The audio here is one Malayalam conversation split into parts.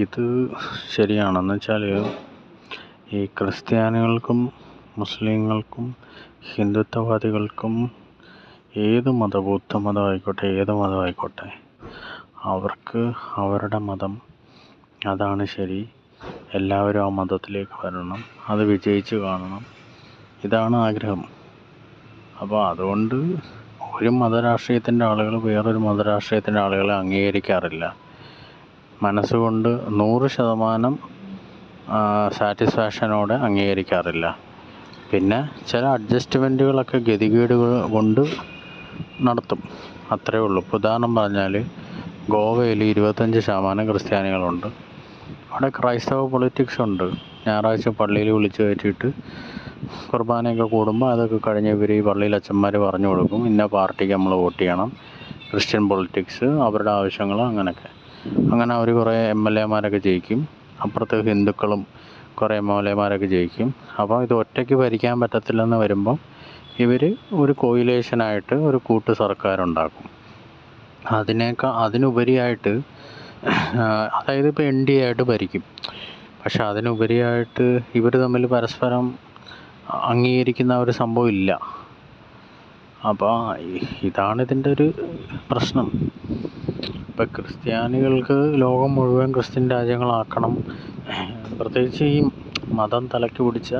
ഇത് ശരിയാണെന്ന് വെച്ചാൽ ഈ ക്രിസ്ത്യാനികൾക്കും മുസ്ലിങ്ങൾക്കും ഹിന്ദുത്വവാദികൾക്കും ഏത് മതം, ബുദ്ധമതമായിക്കോട്ടെ ഏത് മതമായിക്കോട്ടെ, അവർക്ക് അവരുടെ മതം അതാണ് ശരി, എല്ലാവരും ആ മതത്തിലേക്ക് വരണം, അത് വിജയിച്ച് കാണണം, ഇതാണ് ആഗ്രഹം. അപ്പോൾ അതുകൊണ്ട് ഒരു മതരാഷ്ട്രീയത്തിൻ്റെ ആളുകൾ വേറൊരു മതരാഷ്ട്രീയത്തിൻ്റെ ആളുകളെ അംഗീകരിക്കാറില്ല. മനസ്സുകൊണ്ട് 100% സാറ്റിസ്ഫാക്ഷനോടെ അംഗീകരിക്കാറില്ല. പിന്നെ ചില അഡ്ജസ്റ്റ്മെൻറ്റുകളൊക്കെ ഗതികേടുകൾ കൊണ്ട് നടത്തും, അത്രയേ ഉള്ളൂ. ഇപ്പോൾ ഉദാഹരണം പറഞ്ഞാൽ ഗോവയിൽ 25% ക്രിസ്ത്യാനികളുണ്ട്. അവിടെ ക്രൈസ്തവ പൊളിറ്റിക്സ് ഉണ്ട്. ഞായറാഴ്ച പള്ളിയിൽ വിളിച്ചു കയറ്റിയിട്ട് കുർബാനയൊക്കെ കൂടുമ്പോൾ അതൊക്കെ കഴിഞ്ഞ് ഇവർ ഈ പള്ളിയിൽ അച്ഛന്മാർ പറഞ്ഞു കൊടുക്കും, ഇന്ന പാർട്ടിക്ക് നമ്മൾ വോട്ട് ചെയ്യണം. ക്രിസ്ത്യൻ പൊളിറ്റിക്സ്, അവരുടെ ആവശ്യങ്ങൾ അങ്ങനെയൊക്കെ. അങ്ങനെ അവർ കുറേ MLA-മാരൊക്കെ ജയിക്കും. അപ്പുറത്ത് ഹിന്ദുക്കളും കുറേ MLA-മാരൊക്കെ ജയിക്കും. അപ്പോൾ ഇത് ഒറ്റയ്ക്ക് ഭരിക്കാൻ പറ്റത്തില്ലെന്ന് വരുമ്പം ഇവർ ഒരു കോയിലേഷനായിട്ട് ഒരു കൂട്ട് സർക്കാരുണ്ടാക്കും. അതിനുപരിയായിട്ട് അതായത് ഇപ്പോൾ NDA ആയിട്ട് ഭരിക്കും. പക്ഷെ അതിനുപരിയായിട്ട് ഇവർ തമ്മിൽ പരസ്പരം അംഗീകരിക്കുന്ന ഒരു സംഭവം ഇല്ല. അപ്പോൾ ഇതാണ് ഇതിൻ്റെ ഒരു പ്രശ്നം. ഇപ്പം ക്രിസ്ത്യാനികൾക്ക് ലോകം മുഴുവൻ ക്രിസ്ത്യൻ രാജ്യങ്ങളാക്കണം, പ്രത്യേകിച്ച് ഈ മതം തലയ്ക്ക് പിടിച്ച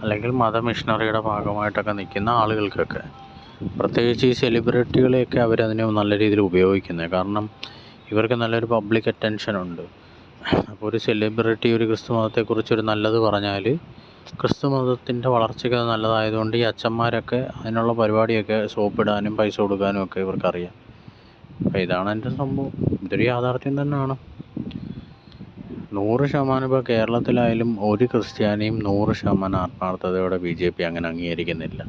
അല്ലെങ്കിൽ മത മിഷണറിയുടെ ഭാഗമായിട്ടൊക്കെ നിൽക്കുന്ന ആളുകൾക്കൊക്കെ, പ്രത്യേകിച്ച് ഈ സെലിബ്രിറ്റികളെയൊക്കെ അവരതിനെ നല്ല രീതിയിൽ ഉപയോഗിക്കുന്നത്. കാരണം ഇവർക്ക് നല്ലൊരു പബ്ലിക് അറ്റൻഷൻ ഉണ്ട്. അപ്പോൾ ഒരു സെലിബ്രിറ്റി ഒരു ക്രിസ്തു മതത്തെക്കുറിച്ചൊരു നല്ലത് പറഞ്ഞാൽ ക്രിസ്തു മതത്തിൻ്റെ വളർച്ചയ്ക്ക് അത് നല്ലതായതുകൊണ്ട് ഈ അച്ഛന്മാരൊക്കെ അതിനുള്ള പരിപാടിയൊക്കെ സോപ്പിടാനും പൈസ കൊടുക്കാനും ഒക്കെ ഇവർക്കറിയാം. അപ്പോൾ ഇതാണ് എൻ്റെ സംഭവം. ഇതൊരു യാഥാർത്ഥ്യം തന്നെയാണ്. 100% ഇപ്പോൾ കേരളത്തിലായാലും ഒരു ക്രിസ്ത്യാനിയും 100% ആത്മാർത്ഥതയോടെ BJP അങ്ങനെ അംഗീകരിക്കുന്നില്ല.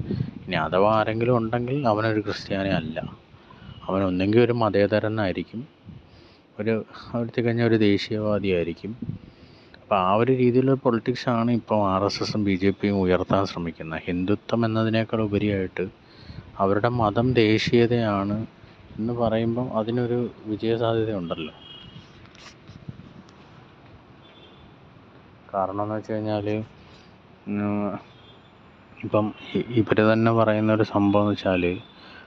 ഇനി അഥവാ ആരെങ്കിലും ഉണ്ടെങ്കിൽ അവനൊരു ക്രിസ്ത്യാനി അല്ല, അവനൊന്നെങ്കിൽ ഒരു മതേതരനായിരിക്കും, അവിടുത്തെ കഴിഞ്ഞ ഒരു ദേശീയവാദിയായിരിക്കും. അപ്പോൾ ആ ഒരു രീതിയിലുള്ള പൊളിറ്റിക്സാണ് ഇപ്പോൾ RSSും BJPയും ഉയർത്താൻ ശ്രമിക്കുന്നത്. ഹിന്ദുത്വം എന്നതിനേക്കാൾ ഉപരിയായിട്ട് അവരുടെ മതം ദേശീയതയാണ് എന്ന് പറയുമ്പം അതിനൊരു വിജയസാധ്യത ഉണ്ടല്ലോ. കാരണം എന്ന് വെച്ച് കഴിഞ്ഞാൽ ഇപ്പം ഇവർ തന്നെ പറയുന്നൊരു സംഭവം എന്ന് വെച്ചാൽ,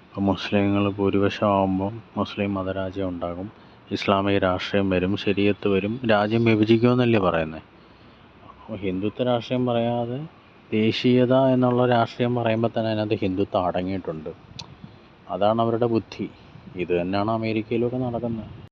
ഇപ്പം മുസ്ലിങ്ങൾ ഭൂരിപക്ഷമാകുമ്പം മുസ്ലിം മതരാജ്യം ഉണ്ടാകും, ഇസ്ലാമിക രാഷ്ട്രീയം വരും, ശരീഅത്ത് വരും, രാജ്യം വിഭജിക്കുമെന്നല്ലേ പറയുന്നത്. അപ്പോൾ ഹിന്ദുത്വ രാഷ്ട്രീയം പറയാതെ ദേശീയത എന്നുള്ള രാഷ്ട്രീയം പറയുമ്പോൾ തന്നെ അതിനകത്ത് ഹിന്ദുത്വം അടങ്ങിയിട്ടുണ്ട്. അതാണ് അവരുടെ ബുദ്ധി. ഇത് തന്നെയാണ് അമേരിക്കയിലൊക്കെ നടക്കുന്നത്.